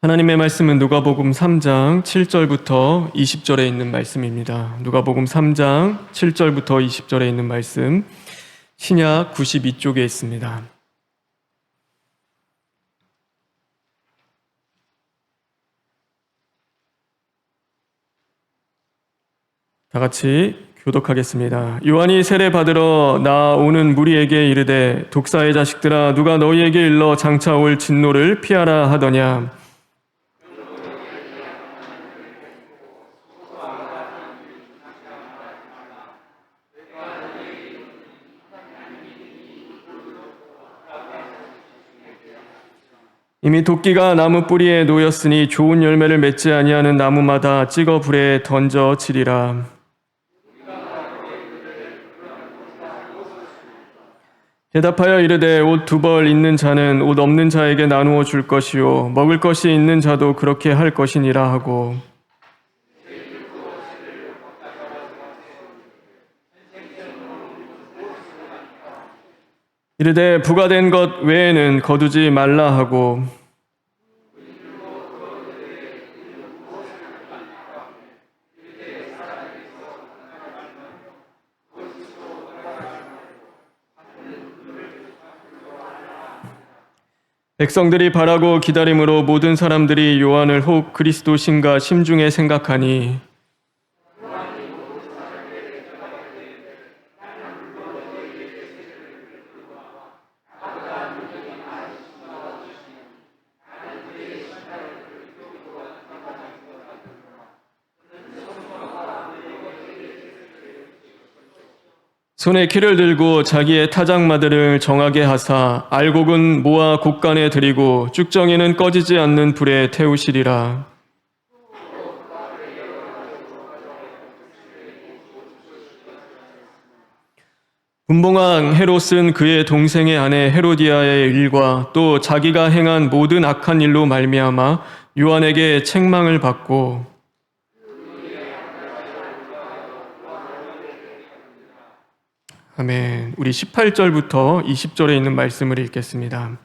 하나님의 말씀은 누가복음 3장 7절부터 20절에 있는 말씀입니다. 누가복음 3장 7절부터 20절에 있는 말씀, 신약 92쪽에 있습니다. 다 같이 교독하겠습니다. 요한이 세례 받으러 나오는 무리에게 이르되, 독사의 자식들아, 누가 너희에게 일러 장차 올 진노를 피하라 하더냐. 이미 도끼가 나무 뿌리에 놓였으니 좋은 열매를 맺지 아니하는 나무마다 찍어 불에 던져 치리라. 대답하여 이르되, 옷 두 벌 있는 자는 옷 없는 자에게 나누어 줄 것이요 먹을 것이 있는 자도 그렇게 할 것이니라 하고, 이르되 부과된 것 외에는 거두지 말라 하고, 백성들이 바라고 기다림으로 모든 사람들이 요한을 혹 그리스도신가 심중에 생각하니, 손에 키를 들고 자기의 타작마들을 정하게 하사 알곡은 모아 곡간에 들이고 쭉정이는 꺼지지 않는 불에 태우시리라. 분봉왕 헤롯은 그의 동생의 아내 헤로디아의 일과 또 자기가 행한 모든 악한 일로 말미암아 요한에게 책망을 받고, 아멘. 우리 18절부터 20절에 있는 말씀을 읽겠습니다.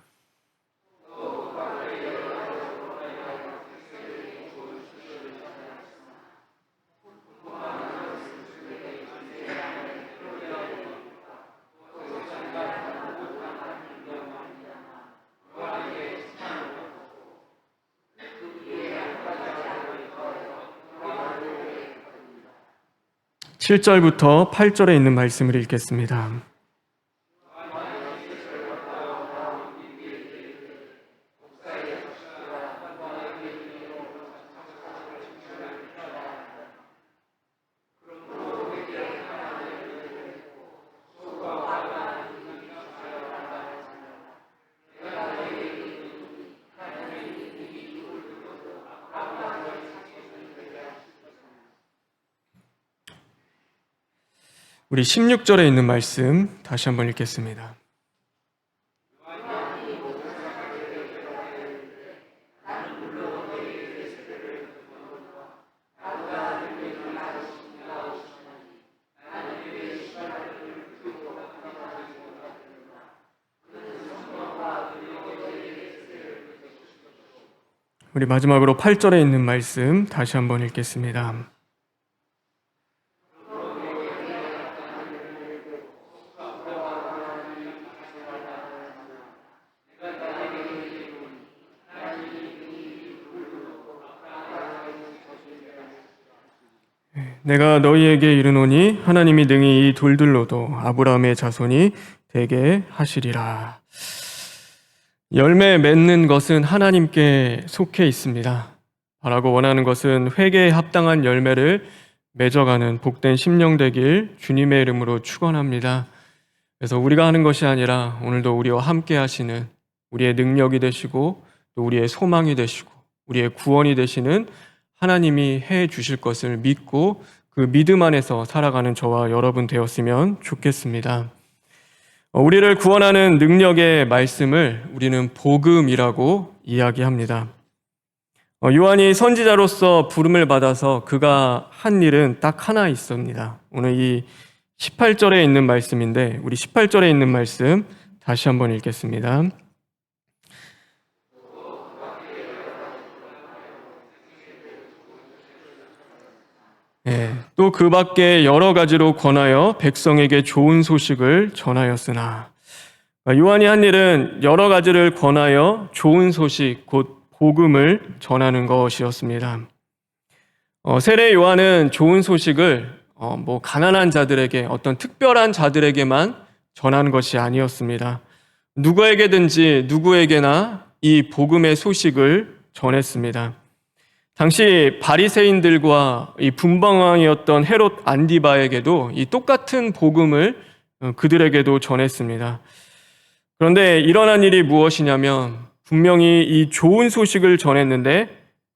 (7절부터) (8절에) 있는 말씀을 읽겠습니다. 우리 16절에 있는 말씀 다시 한번 읽겠습니다. 우리 마지막으로 8절에 있는 말씀 다시 한번 읽겠습니다. 내가 너희에게 이르노니 하나님이 능히 이 돌들로도 아브라함의 자손이 되게 하시리라. 열매 맺는 것은 하나님께 속해 있습니다. 바라고 원하는 것은 회개에 합당한 열매를 맺어가는 복된 심령 되길 주님의 이름으로 축원합니다. 그래서 우리가 하는 것이 아니라 오늘도 우리와 함께 하시는, 우리의 능력이 되시고 또 우리의 소망이 되시고 우리의 구원이 되시는 하나님이 해 주실 것을 믿고 그 믿음 안에서 살아가는 저와 여러분 되었으면 좋겠습니다. 우리를 구원하는 능력의 말씀을 우리는 복음이라고 이야기합니다. 요한이 선지자로서 부름을 받아서 그가 한 일은 딱 하나 있습니다. 오늘 이 18절에 있는 말씀인데, 우리 18절에 있는 말씀 다시 한번 읽겠습니다. 또 그 밖에 여러 가지로 권하여 백성에게 좋은 소식을 전하였으나, 요한이 한 일은 여러 가지를 권하여 좋은 소식, 곧 복음을 전하는 것이었습니다. 세례 요한은 좋은 소식을 가난한 자들에게, 어떤 특별한 자들에게만 전하는 것이 아니었습니다. 누구에게든지 누구에게나 이 복음의 소식을 전했습니다. 당시 바리새인들과 이 분방왕이었던 헤롯 안디바에게도 이 똑같은 복음을 그들에게도 전했습니다. 그런데 일어난 일이 무엇이냐면, 분명히 이 좋은 소식을 전했는데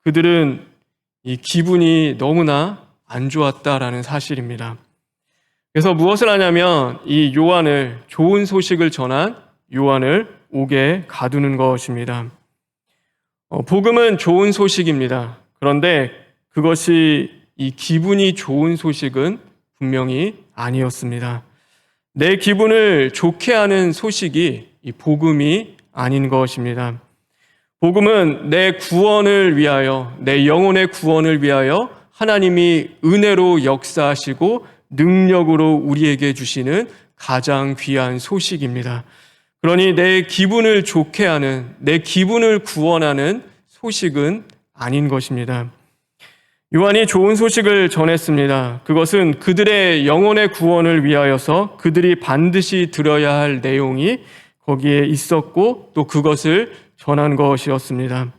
그들은 이 기분이 너무나 안 좋았다라는 사실입니다. 그래서 무엇을 하냐면, 이 요한을, 좋은 소식을 전한 요한을 옥에 가두는 것입니다. 복음은 좋은 소식입니다. 그런데 그것이 이 기분이 좋은 소식은 분명히 아니었습니다. 내 기분을 좋게 하는 소식이 이 복음이 아닌 것입니다. 복음은 내 구원을 위하여, 내 영혼의 구원을 위하여 하나님이 은혜로 역사하시고 능력으로 우리에게 주시는 가장 귀한 소식입니다. 그러니 내 기분을 좋게 하는, 내 기분을 구원하는 소식은 아닌 것입니다. 요한이 좋은 소식을 전했습니다. 그것은 그들의 영혼의 구원을 위하여서 그들이 반드시 들어야 할 내용이 거기에 있었고, 또 그것을 전한 것이었습니다.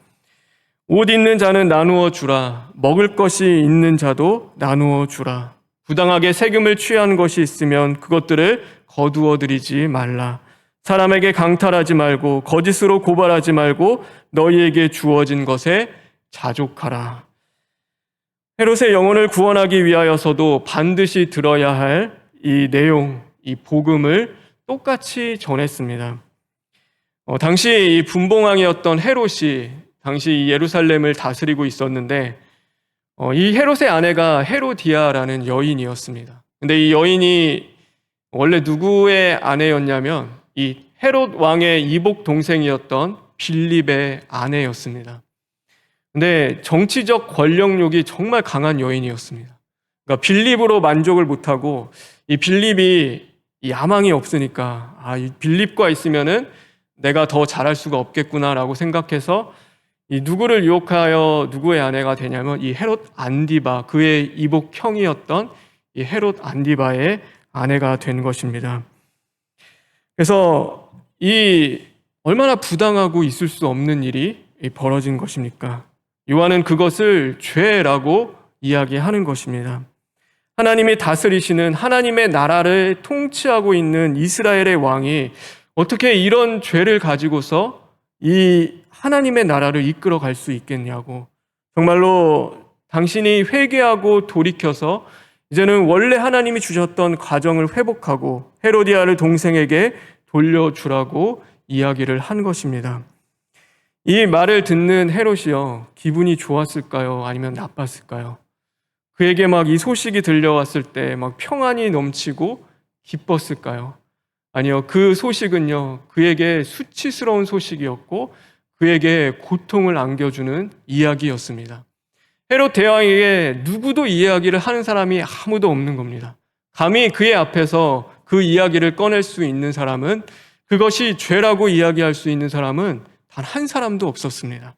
옷 있는 자는 나누어 주라. 먹을 것이 있는 자도 나누어 주라. 부당하게 세금을 취한 것이 있으면 그것들을 거두어 드리지 말라. 사람에게 강탈하지 말고 거짓으로 고발하지 말고 너희에게 주어진 것에 자족하라. 헤롯의 영혼을 구원하기 위하여서도 반드시 들어야 할 이 내용, 이 복음을 똑같이 전했습니다. 당시 이 분봉왕이었던 헤롯이 당시 예루살렘을 다스리고 있었는데, 이 헤롯의 아내가 헤로디아라는 여인이었습니다. 근데 이 여인이 원래 누구의 아내였냐면 이 헤롯 왕의 이복 동생이었던 빌립의 아내였습니다. 근데 정치적 권력욕이 정말 강한 여인이었습니다. 그러니까 빌립으로 만족을 못하고, 이 빌립이 이 야망이 없으니까 이 빌립과 있으면은 내가 더 잘할 수가 없겠구나라고 생각해서 이 누구를 유혹하여 누구의 아내가 되냐면 이 헤롯 안디바, 그의 이복 형이었던 이 헤롯 안디바의 아내가 된 것입니다. 그래서 이 얼마나 부당하고 있을 수 없는 일이 벌어진 것입니까? 요한은 그것을 죄라고 이야기하는 것입니다. 하나님이 다스리시는, 하나님의 나라를 통치하고 있는 이스라엘의 왕이 어떻게 이런 죄를 가지고서 이 하나님의 나라를 이끌어 갈 수 있겠냐고, 정말로 당신이 회개하고 돌이켜서 이제는 원래 하나님이 주셨던 가정을 회복하고 헤로디아를 동생에게 돌려주라고 이야기를 한 것입니다. 이 말을 듣는 헤롯이요, 기분이 좋았을까요? 아니면 나빴을까요? 그에게 막 이 소식이 들려왔을 때 막 평안이 넘치고 기뻤을까요? 아니요, 그 소식은요, 그에게 수치스러운 소식이었고 그에게 고통을 안겨주는 이야기였습니다. 헤롯 대왕에게 누구도 이야기를 하는 사람이 아무도 없는 겁니다. 감히 그의 앞에서 그 이야기를 꺼낼 수 있는 사람은, 그것이 죄라고 이야기할 수 있는 사람은 단 한 사람도 없었습니다.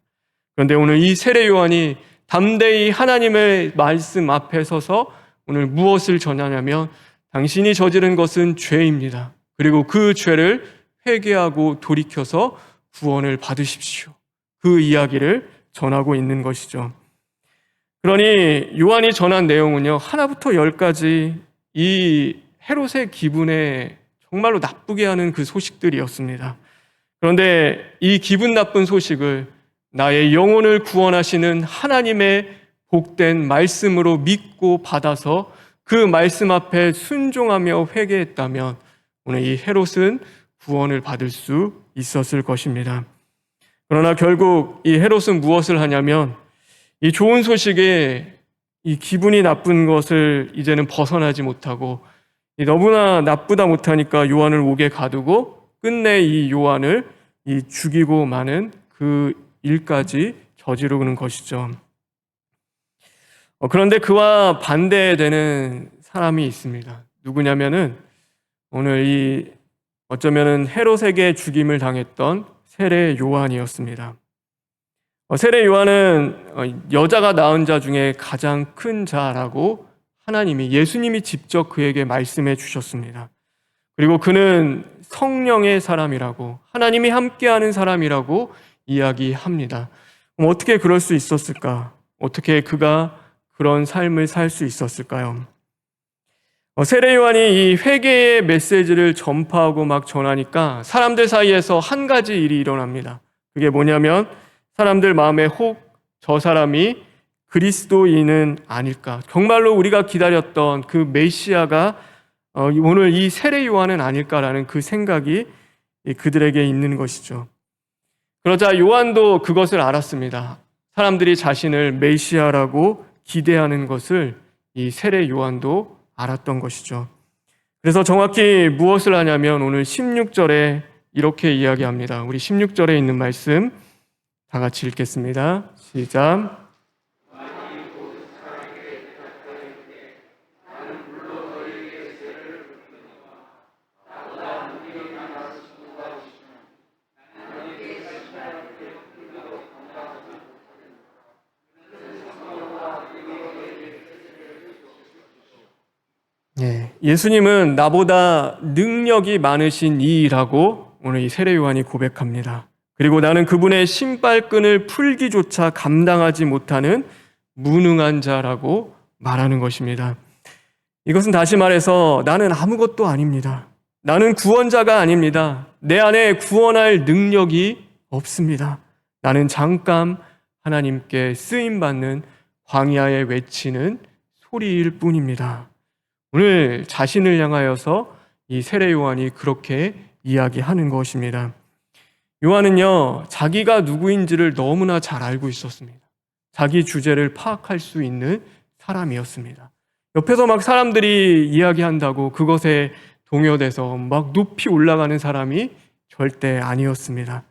그런데 오늘 이 세례 요한이 담대히 하나님의 말씀 앞에 서서 오늘 무엇을 전하냐면, 당신이 저지른 것은 죄입니다. 그리고 그 죄를 회개하고 돌이켜서 구원을 받으십시오. 그 이야기를 전하고 있는 것이죠. 그러니 요한이 전한 내용은요, 하나부터 10까지 이 헤롯의 기분에 정말로 나쁘게 하는 그 소식들이었습니다. 그런데 이 기분 나쁜 소식을 나의 영혼을 구원하시는 하나님의 복된 말씀으로 믿고 받아서 그 말씀 앞에 순종하며 회개했다면 오늘 이 헤롯은 구원을 받을 수 있었을 것입니다. 그러나 결국 이 헤롯은 무엇을 하냐면, 이 좋은 소식에 이 기분이 나쁜 것을 이제는 벗어나지 못하고, 너무나 나쁘다 못하니까 요한을 옥에 가두고 끝내 이 요한을 이 죽이고 마는 그 일까지 저지르는 것이죠. 그런데 그와 반대되는 사람이 있습니다. 누구냐면은 오늘 이 어쩌면은 헤롯에게 죽임을 당했던 세례 요한이었습니다. 세례 요한은 여자가 낳은 자 중에 가장 큰 자라고 예수님이 직접 그에게 말씀해 주셨습니다. 그리고 그는 성령의 사람이라고, 하나님이 함께하는 사람이라고 이야기합니다. 그럼 어떻게 그럴 수 있었을까? 어떻게 그가 그런 삶을 살 수 있었을까요? 세례 요한이 이 회개의 메시지를 전파하고 막 전하니까 사람들 사이에서 한 가지 일이 일어납니다. 그게 뭐냐면 사람들 마음에 혹 저 사람이 그리스도인은 아닐까? 정말로 우리가 기다렸던 그 메시아가 오늘 이 세례 요한은 아닐까라는 그 생각이 그들에게 있는 것이죠. 그러자 요한도 그것을 알았습니다. 사람들이 자신을 메시아라고 기대하는 것을 이 세례 요한도 알았던 것이죠. 그래서 정확히 무엇을 하냐면 오늘 16절에 이렇게 이야기합니다. 우리 16절에 있는 말씀 다 같이 읽겠습니다. 시작. 예수님은 나보다 능력이 많으신 이라고 오늘 이 세례 요한이 고백합니다. 그리고 나는 그분의 신발끈을 풀기조차 감당하지 못하는 무능한 자라고 말하는 것입니다. 이것은 다시 말해서 나는 아무것도 아닙니다. 나는 구원자가 아닙니다. 내 안에 구원할 능력이 없습니다. 나는 잠깐 하나님께 쓰임받는 광야에 외치는 소리일 뿐입니다. 오늘 자신을 향하여서 이 세례 요한이 그렇게 이야기하는 것입니다. 요한은요, 자기가 누구인지를 너무나 잘 알고 있었습니다. 자기 주제를 파악할 수 있는 사람이었습니다. 옆에서 막 사람들이 이야기한다고 그것에 동요돼서 막 높이 올라가는 사람이 절대 아니었습니다.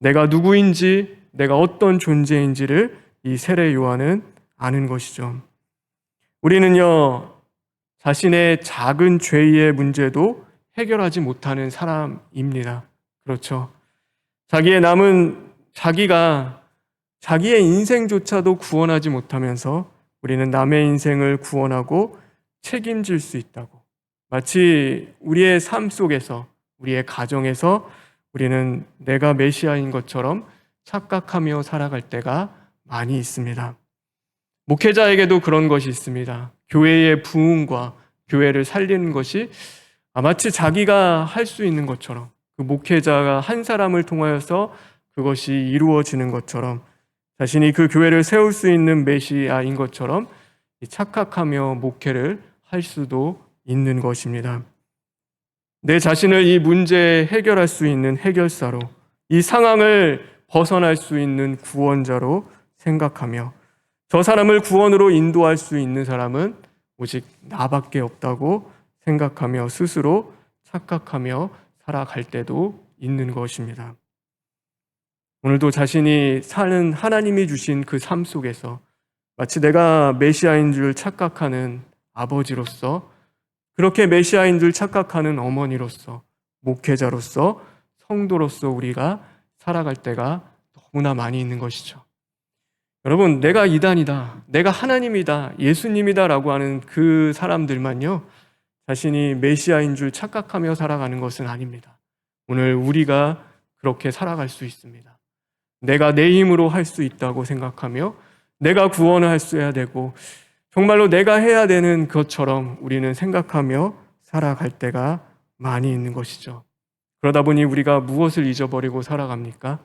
내가 누구인지, 내가 어떤 존재인지를 이 세례 요한은 아는 것이죠. 우리는요, 자신의 작은 죄의 문제도 해결하지 못하는 사람입니다. 그렇죠. 자기가 자기의 인생조차도 구원하지 못하면서 우리는 남의 인생을 구원하고 책임질 수 있다고. 마치 우리의 삶 속에서, 우리의 가정에서 우리는 내가 메시아인 것처럼 착각하며 살아갈 때가 많이 있습니다. 목회자에게도 그런 것이 있습니다. 교회의 부흥과 교회를 살리는 것이 마치 자기가 할 수 있는 것처럼, 그 목회자가 한 사람을 통하여서 그것이 이루어지는 것처럼, 자신이 그 교회를 세울 수 있는 메시아인 것처럼 착각하며 목회를 할 수도 있는 것입니다. 내 자신을 이 문제에 해결할 수 있는 해결사로, 이 상황을 벗어날 수 있는 구원자로 생각하며 저 사람을 구원으로 인도할 수 있는 사람은 오직 나밖에 없다고 생각하며 스스로 착각하며 살아갈 때도 있는 것입니다. 오늘도 자신이 사는 하나님이 주신 그 삶 속에서 마치 내가 메시아인 줄 착각하는 아버지로서, 그렇게 메시아인 줄 착각하는 어머니로서, 목회자로서, 성도로서 우리가 살아갈 때가 너무나 많이 있는 것이죠. 여러분, 내가 이단이다, 내가 하나님이다, 예수님이다 라고 하는 그 사람들만요, 자신이 메시아인 줄 착각하며 살아가는 것은 아닙니다. 오늘 우리가 그렇게 살아갈 수 있습니다. 내가 내 힘으로 할 수 있다고 생각하며 내가 구원을 할 수 해야 되고 정말로 내가 해야 되는 것처럼 우리는 생각하며 살아갈 때가 많이 있는 것이죠. 그러다 보니 우리가 무엇을 잊어버리고 살아갑니까?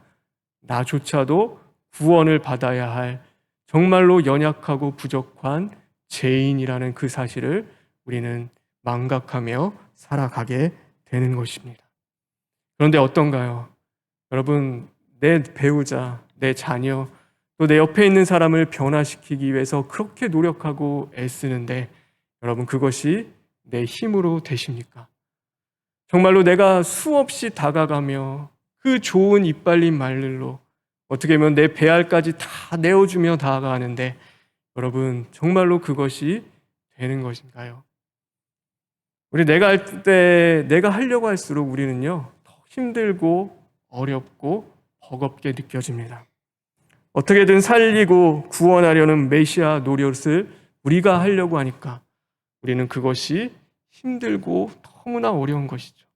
나조차도 구원을 받아야 할 정말로 연약하고 부족한 죄인이라는 그 사실을 우리는 망각하며 살아가게 되는 것입니다. 그런데 어떤가요? 여러분, 내 배우자, 내 자녀, 또 내 옆에 있는 사람을 변화시키기 위해서 그렇게 노력하고 애쓰는데 여러분, 그것이 내 힘으로 되십니까? 정말로 내가 수없이 다가가며 그 좋은 이빨린 말들로 어떻게 보면 내 배알까지 다 내어주며 다가가는데 여러분, 정말로 그것이 되는 것인가요? 우리 내가 할 때, 내가 하려고 할수록 우리는요, 더 힘들고 어렵고 버겁게 느껴집니다. 어떻게든 살리고 구원하려는 메시아 노릇을 우리가 하려고 하니까 우리는 그것이 힘들고 너무나 어려운 것이죠.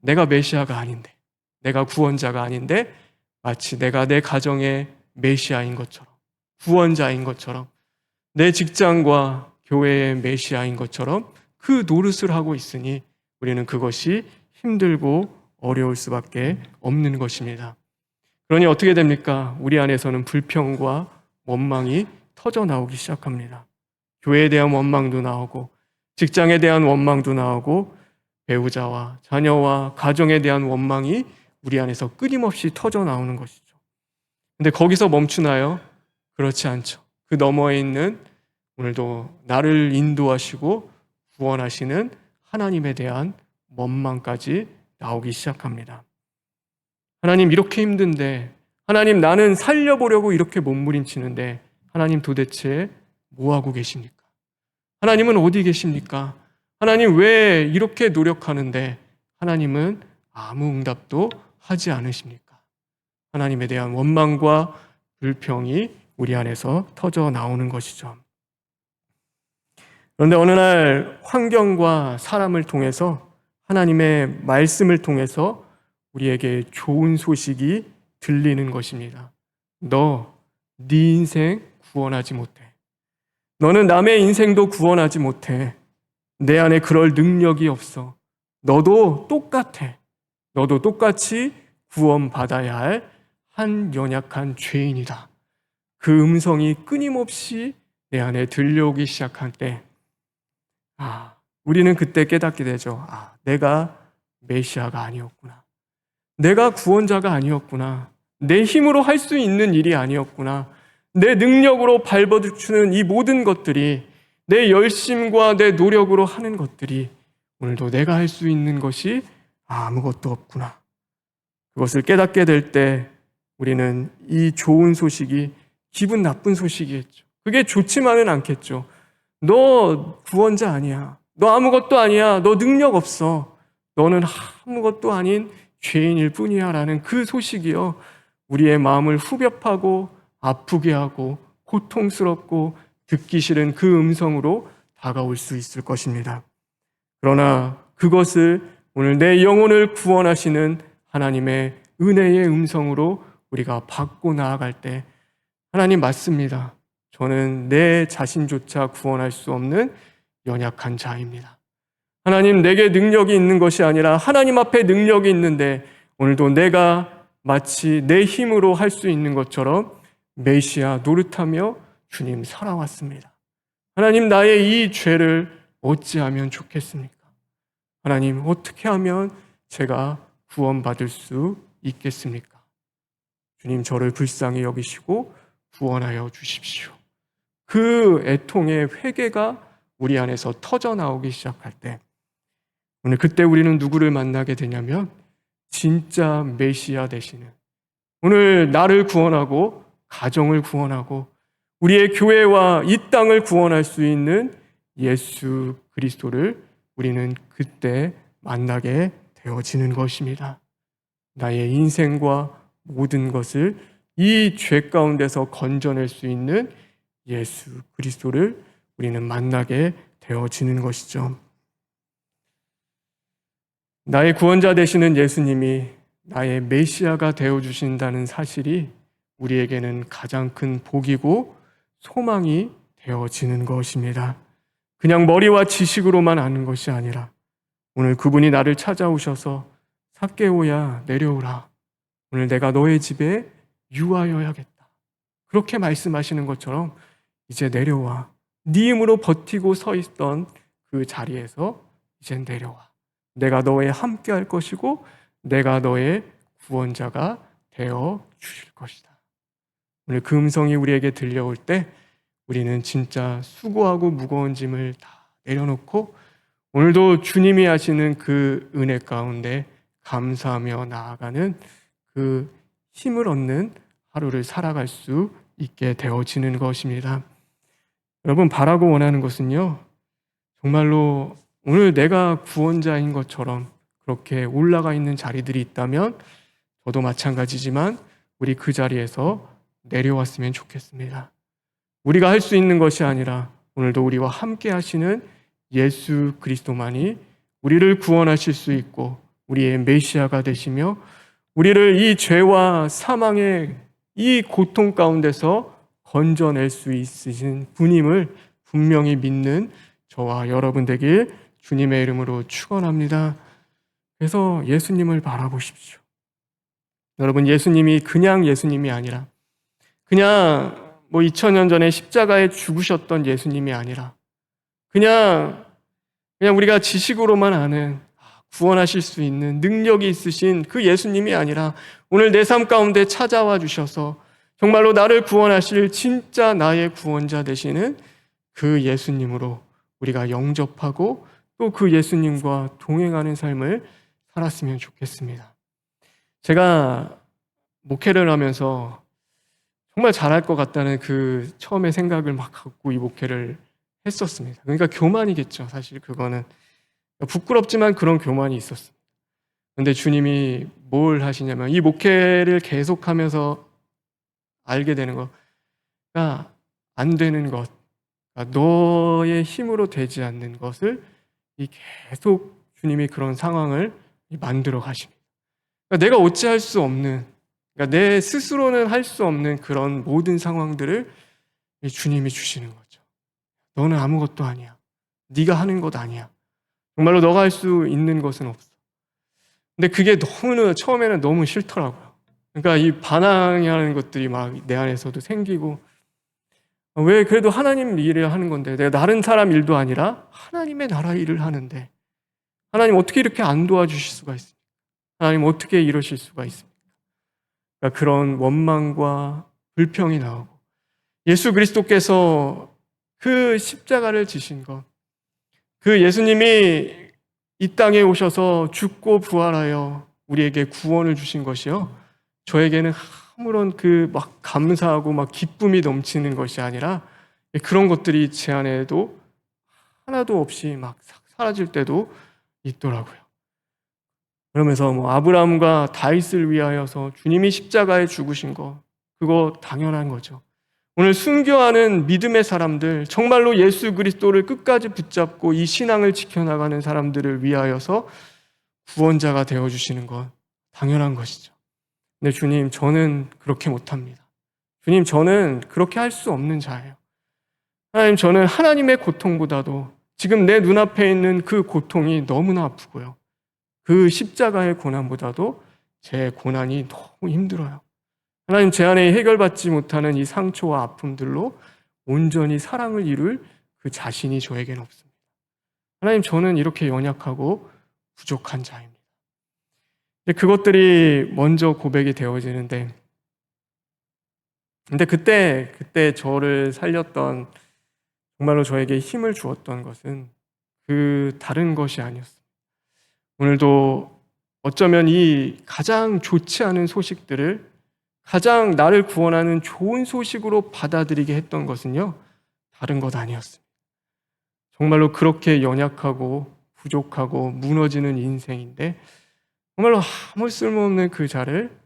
내가 메시아가 아닌데, 내가 구원자가 아닌데, 마치 내가 내 가정의 메시아인 것처럼, 구원자인 것처럼, 내 직장과 교회의 메시아인 것처럼 그 노릇을 하고 있으니 우리는 그것이 힘들고 어려울 수밖에 없는 것입니다. 그러니 어떻게 됩니까? 우리 안에서는 불평과 원망이 터져 나오기 시작합니다. 교회에 대한 원망도 나오고, 직장에 대한 원망도 나오고, 배우자와 자녀와 가정에 대한 원망이 우리 안에서 끊임없이 터져 나오는 것이죠. 근데 거기서 멈추나요? 그렇지 않죠. 그 너머에 있는 오늘도 나를 인도하시고 구원하시는 하나님에 대한 원망까지 나오기 시작합니다. 하나님, 이렇게 힘든데, 하나님, 나는 살려보려고 이렇게 몸부림치는데 하나님 도대체 뭐 하고 계십니까? 하나님은 어디 계십니까? 하나님, 왜 이렇게 노력하는데 하나님은 아무 응답도 하지 않으십니까? 하나님에 대한 원망과 불평이 우리 안에서 터져 나오는 것이죠. 그런데 어느 날 환경과 사람을 통해서, 하나님의 말씀을 통해서 우리에게 좋은 소식이 들리는 것입니다. 너, 네 인생 구원하지 못해. 너는 남의 인생도 구원하지 못해. 내 안에 그럴 능력이 없어. 너도 똑같아. 너도 똑같이 구원받아야 할 한 연약한 죄인이다. 그 음성이 끊임없이 내 안에 들려오기 시작할 때, 우리는 그때 깨닫게 되죠. 내가 메시아가 아니었구나. 내가 구원자가 아니었구나. 내 힘으로 할 수 있는 일이 아니었구나. 내 능력으로 발버둥치는 이 모든 것들이, 내 열심과 내 노력으로 하는 것들이 오늘도 내가 할 수 있는 것이 아무것도 없구나. 그것을 깨닫게 될 때 우리는 이 좋은 소식이 기분 나쁜 소식이겠죠. 그게 좋지만은 않겠죠. 너 구원자 아니야. 너 아무것도 아니야. 너 능력 없어. 너는 아무것도 아닌 죄인일 뿐이야 라는 그 소식이요, 우리의 마음을 후벼파고 아프게 하고 고통스럽고 듣기 싫은 그 음성으로 다가올 수 있을 것입니다. 그러나 그것을 오늘 내 영혼을 구원하시는 하나님의 은혜의 음성으로 우리가 받고 나아갈 때, 하나님 맞습니다. 저는 내 자신조차 구원할 수 없는 연약한 자입니다. 하나님, 내게 능력이 있는 것이 아니라 하나님 앞에 능력이 있는데 오늘도 내가 마치 내 힘으로 할 수 있는 것처럼 메시아 노릇하며 주님 살아왔습니다. 하나님, 나의 이 죄를 어찌하면 좋겠습니까? 하나님, 어떻게 하면 제가 구원받을 수 있겠습니까? 주님, 저를 불쌍히 여기시고 구원하여 주십시오. 그 애통의 회개가 우리 안에서 터져 나오기 시작할 때, 오늘 그때 우리는 누구를 만나게 되냐면 진짜 메시아 되시는, 오늘 나를 구원하고 가정을 구원하고 우리의 교회와 이 땅을 구원할 수 있는 예수 그리스도를 우리는 그때 만나게 되어지는 것입니다. 나의 인생과 모든 것을 이 죄 가운데서 건져낼 수 있는 예수 그리스도를 우리는 만나게 되어지는 것이죠. 나의 구원자 되시는 예수님이 나의 메시아가 되어주신다는 사실이 우리에게는 가장 큰 복이고 소망이 되어지는 것입니다. 그냥 머리와 지식으로만 아는 것이 아니라 오늘 그분이 나를 찾아오셔서 삭개오야 내려오라. 오늘 내가 너의 집에 유하여야겠다. 그렇게 말씀하시는 것처럼 이제 내려와. 네 힘으로 버티고 서 있던 그 자리에서 이제 내려와. 내가 너의 함께 할 것이고 내가 너의 구원자가 되어 주실 것이다. 오늘 그 음성이 우리에게 들려올 때 우리는 진짜 수고하고 무거운 짐을 다 내려놓고 오늘도 주님이 하시는 그 은혜 가운데 감사하며 나아가는 그 힘을 얻는 하루를 살아갈 수 있게 되어지는 것입니다. 여러분, 바라고 원하는 것은요, 정말로 오늘 내가 구원자인 것처럼 그렇게 올라가 있는 자리들이 있다면 저도 마찬가지지만 우리 그 자리에서 내려왔으면 좋겠습니다. 우리가 할 수 있는 것이 아니라 오늘도 우리와 함께 하시는 예수 그리스도만이 우리를 구원하실 수 있고 우리의 메시아가 되시며 우리를 이 죄와 사망의 이 고통 가운데서 건져낼 수 있으신 분임을 분명히 믿는 저와 여러분 되길 주님의 이름으로 축원합니다. 그래서 예수님을 바라보십시오. 여러분, 예수님이 그냥 예수님이 아니라 그냥 2000년 전에 십자가에 죽으셨던 예수님이 아니라 그냥 우리가 지식으로만 아는 구원하실 수 있는 능력이 있으신 그 예수님이 아니라 오늘 내 삶 가운데 찾아와 주셔서 정말로 나를 구원하실 진짜 나의 구원자 되시는 그 예수님으로 우리가 영접하고 또 그 예수님과 동행하는 삶을 살았으면 좋겠습니다. 제가 목회를 하면서 정말 잘할 것 같다는 그 처음에 생각을 막 갖고 이 목회를 했었습니다. 그러니까 교만이겠죠. 사실 그거는 부끄럽지만 그런 교만이 있었습니다. 그런데 주님이 뭘 하시냐면 이 목회를 계속하면서 알게 되는 거가 안 되는 것, 그러니까 너의 힘으로 되지 않는 것을 계속 주님이 그런 상황을 만들어 가십니다. 그러니까 내가 어찌할 수 없는, 그러니까 내 스스로는 할 수 없는 그런 모든 상황들을 주님이 주시는 거죠. 너는 아무것도 아니야. 네가 하는 것 아니야. 정말로 너가 할 수 있는 것은 없어. 근데 그게 처음에는 너무 싫더라고요. 그러니까 이 반항이라는 것들이 막 내 안에서도 생기고, 왜 그래도 하나님 일을 하는 건데 내가 다른 사람 일도 아니라 하나님의 나라 일을 하는데 하나님 어떻게 이렇게 안 도와주실 수가 있습니까? 하나님 어떻게 이러실 수가 있습니까? 그러니까 그런 원망과 불평이 나오고 예수 그리스도께서 그 십자가를 지신 것, 그 예수님이 이 땅에 오셔서 죽고 부활하여 우리에게 구원을 주신 것이요, 저에게는 아무런 막 감사하고 막 기쁨이 넘치는 것이 아니라 그런 것들이 제 안에도 하나도 없이 막 사라질 때도 있더라고요. 그러면서 아브라함과 다윗을 위하여서 주님이 십자가에 죽으신 거, 그거 당연한 거죠. 오늘 순교하는 믿음의 사람들, 정말로 예수 그리스도를 끝까지 붙잡고 이 신앙을 지켜나가는 사람들을 위하여서 구원자가 되어주시는 건 당연한 것이죠. 근데 주님, 저는 그렇게 못합니다. 주님, 저는 그렇게 할 수 없는 자예요. 하나님, 저는 하나님의 고통보다도 지금 내 눈앞에 있는 그 고통이 너무나 아프고요, 그 십자가의 고난보다도 제 고난이 너무 힘들어요. 하나님, 제 안에 해결받지 못하는 이 상처와 아픔들로 온전히 사랑을 이룰 그 자신이 저에게는 없습니다. 하나님, 저는 이렇게 연약하고 부족한 자입니다. 그것들이 먼저 고백이 되어지는데, 근데 그때 저를 살렸던, 정말로 저에게 힘을 주었던 것은 그 다른 것이 아니었습니다. 오늘도 어쩌면 이 가장 좋지 않은 소식들을 가장 나를 구원하는 좋은 소식으로 받아들이게 했던 것은요, 다른 것 아니었습니다. 정말로 그렇게 연약하고 부족하고 무너지는 인생인데 정말로 아무 쓸모없는 그 자를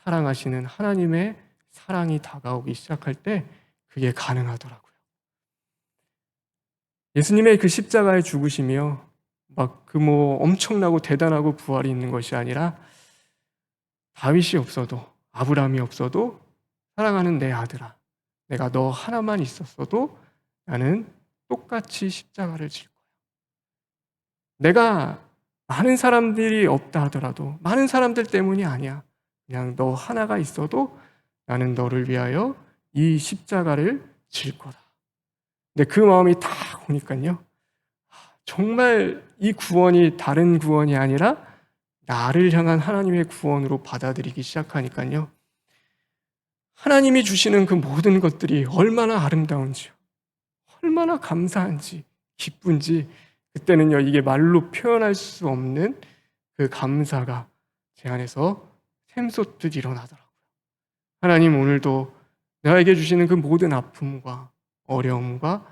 사랑하시는 하나님의 사랑이 다가오기 시작할 때 그게 가능하더라고요. 예수님의 그 십자가에 죽으시며 막 엄청나고 대단하고 부활이 있는 것이 아니라 다윗이 없어도, 아브라함이 없어도, 사랑하는 내 아들아, 내가 너 하나만 있었어도 나는 똑같이 십자가를 질 거야. 내가 많은 사람들이 없다 하더라도, 많은 사람들 때문이 아니야, 그냥 너 하나가 있어도 나는 너를 위하여 이 십자가를 질 거다. 근데 그 마음이 딱 오니까요, 정말 이 구원이 다른 구원이 아니라 나를 향한 하나님의 구원으로 받아들이기 시작하니까요, 하나님이 주시는 그 모든 것들이 얼마나 아름다운지요, 얼마나 감사한지 기쁜지, 그때는요 이게 말로 표현할 수 없는 그 감사가 제 안에서 샘솟듯 일어나더라고요. 하나님, 오늘도 나에게 주시는 그 모든 아픔과 어려움과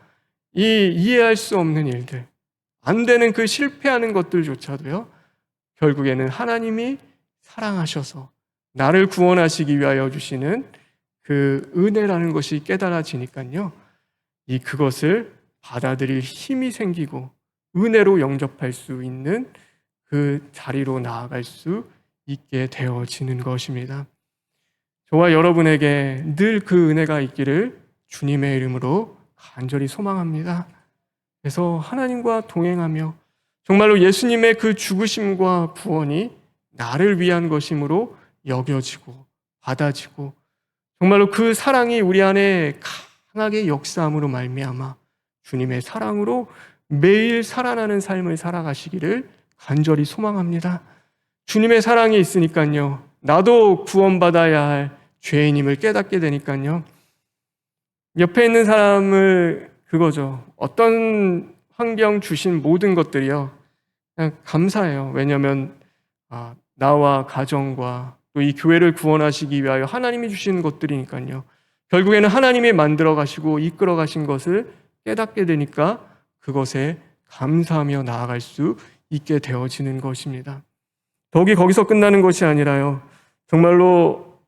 이 이해할 수 없는 일들, 안 되는 그 실패하는 것들조차도요, 결국에는 하나님이 사랑하셔서 나를 구원하시기 위하여 주시는 그 은혜라는 것이 깨달아지니까요, 그것을 받아들일 힘이 생기고 은혜로 영접할 수 있는 그 자리로 나아갈 수 있게 되어지는 것입니다. 저와 여러분에게 늘 그 은혜가 있기를 주님의 이름으로 간절히 소망합니다. 그래서 하나님과 동행하며 정말로 예수님의 그 죽으심과 구원이 나를 위한 것이므로 여겨지고 받아지고, 정말로 그 사랑이 우리 안에 강하게 역사함으로 말미암아 주님의 사랑으로 매일 살아나는 삶을 살아가시기를 간절히 소망합니다. 주님의 사랑이 있으니까요, 나도 구원받아야 할 죄인임을 깨닫게 되니까요, 옆에 있는 사람을 그거죠, 어떤 환경 주신 모든 것들이요, 그냥 감사해요. 왜냐하면 나와 가정과 또 이 교회를 구원하시기 위하여 하나님이 주신 것들이니까요, 결국에는 하나님이 만들어 가시고 이끌어 가신 것을 깨닫게 되니까 그것에 감사하며 나아갈 수 있게 되어지는 것입니다. 더욱이 거기서 끝나는 것이 아니라요, 정말로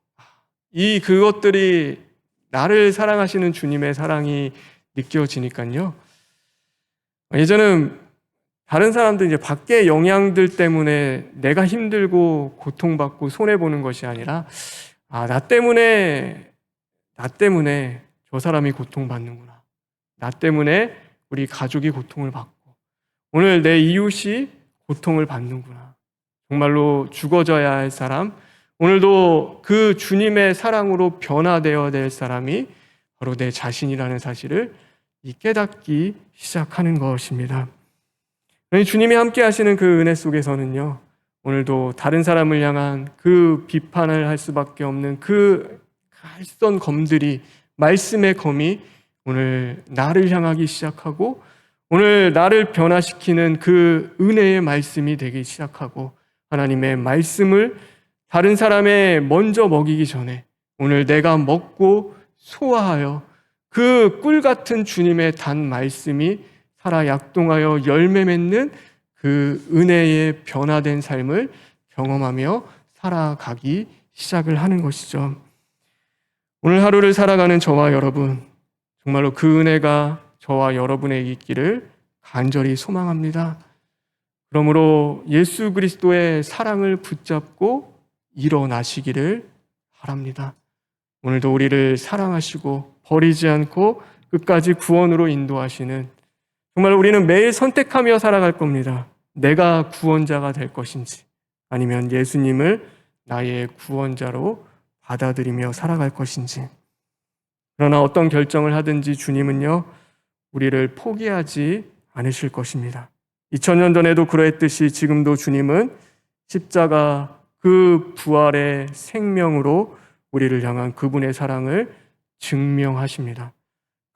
그것들이 나를 사랑하시는 주님의 사랑이 느껴지니까요, 예전은 다른 사람들, 이제 밖의 영향들 때문에 내가 힘들고 고통받고 손해보는 것이 아니라, 나 때문에 저 사람이 고통받는구나, 나 때문에 우리 가족이 고통을 받고 오늘 내 이웃이 고통을 받는구나, 정말로 죽어져야 할 사람, 오늘도 그 주님의 사랑으로 변화되어야 될 사람이 바로 내 자신이라는 사실을 깨닫기 시작하는 것입니다. 주님이 함께 하시는 그 은혜 속에서는요, 오늘도 다른 사람을 향한 그 비판을 할 수밖에 없는 그 갈선 검들이, 말씀의 검이 오늘 나를 향하기 시작하고, 오늘 나를 변화시키는 그 은혜의 말씀이 되기 시작하고, 하나님의 말씀을 다른 사람에 먼저 먹이기 전에 오늘 내가 먹고 소화하여 그 꿀 같은 주님의 단 말씀이 살아 약동하여 열매 맺는 그 은혜의 변화된 삶을 경험하며 살아가기 시작을 하는 것이죠. 오늘 하루를 살아가는 저와 여러분, 정말로 그 은혜가 저와 여러분에게 있기를 간절히 소망합니다. 그러므로 예수 그리스도의 사랑을 붙잡고 일어나시기를 바랍니다. 오늘도 우리를 사랑하시고 버리지 않고 끝까지 구원으로 인도하시는, 정말 우리는 매일 선택하며 살아갈 겁니다. 내가 구원자가 될 것인지, 아니면 예수님을 나의 구원자로 받아들이며 살아갈 것인지. 그러나 어떤 결정을 하든지 주님은요, 우리를 포기하지 않으실 것입니다. 2000년 전에도 그러했듯이 지금도 주님은 십자가 그 부활의 생명으로 우리를 향한 그분의 사랑을 증명하십니다.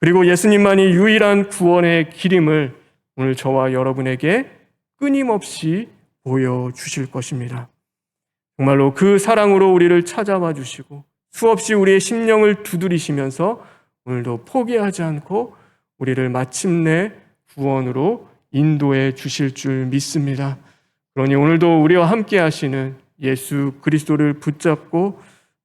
그리고 예수님만이 유일한 구원의 길임을 오늘 저와 여러분에게 끊임없이 보여주실 것입니다. 정말로 그 사랑으로 우리를 찾아와 주시고 수없이 우리의 심령을 두드리시면서 오늘도 포기하지 않고 우리를 마침내 구원으로 인도해 주실 줄 믿습니다. 그러니 오늘도 우리와 함께 하시는 예수 그리스도를 붙잡고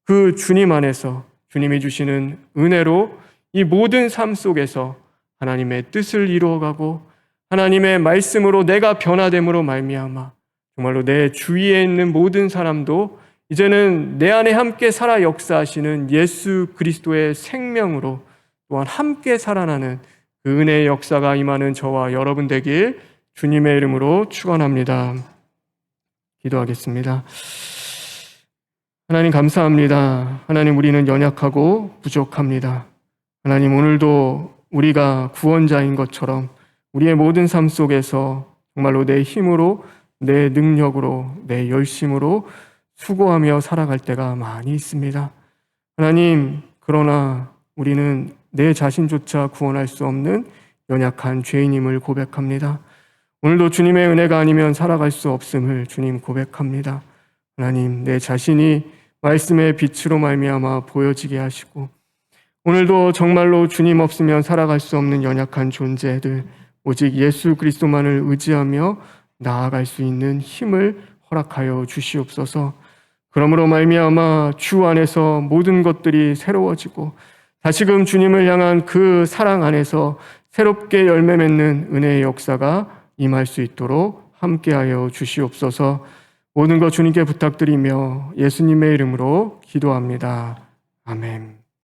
그 주님 안에서 주님이 주시는 은혜로 이 모든 삶 속에서 하나님의 뜻을 이루어가고 하나님의 말씀으로 내가 변화됨으로 말미암아 정말로 내 주위에 있는 모든 사람도 이제는 내 안에 함께 살아 역사하시는 예수 그리스도의 생명으로 또한 함께 살아나는 그 은혜의 역사가 임하는 저와 여러분 되길 주님의 이름으로 축원합니다. 기도하겠습니다. 하나님 감사합니다. 하나님, 우리는 연약하고 부족합니다. 하나님, 오늘도 우리가 구원자인 것처럼 우리의 모든 삶 속에서 정말로 내 힘으로, 내 능력으로, 내 열심으로 수고하며 살아갈 때가 많이 있습니다. 하나님, 그러나 우리는 내 자신조차 구원할 수 없는 연약한 죄인임을 고백합니다. 오늘도 주님의 은혜가 아니면 살아갈 수 없음을 주님 고백합니다. 하나님, 내 자신이 말씀의 빛으로 말미암아 보여지게 하시고 오늘도 정말로 주님 없으면 살아갈 수 없는 연약한 존재들, 오직 예수 그리스도만을 의지하며 나아갈 수 있는 힘을 허락하여 주시옵소서. 그러므로 말미암아 주 안에서 모든 것들이 새로워지고 다시금 주님을 향한 그 사랑 안에서 새롭게 열매 맺는 은혜의 역사가 임할 수 있도록 함께하여 주시옵소서. 모든 것 주님께 부탁드리며 예수님의 이름으로 기도합니다. 아멘.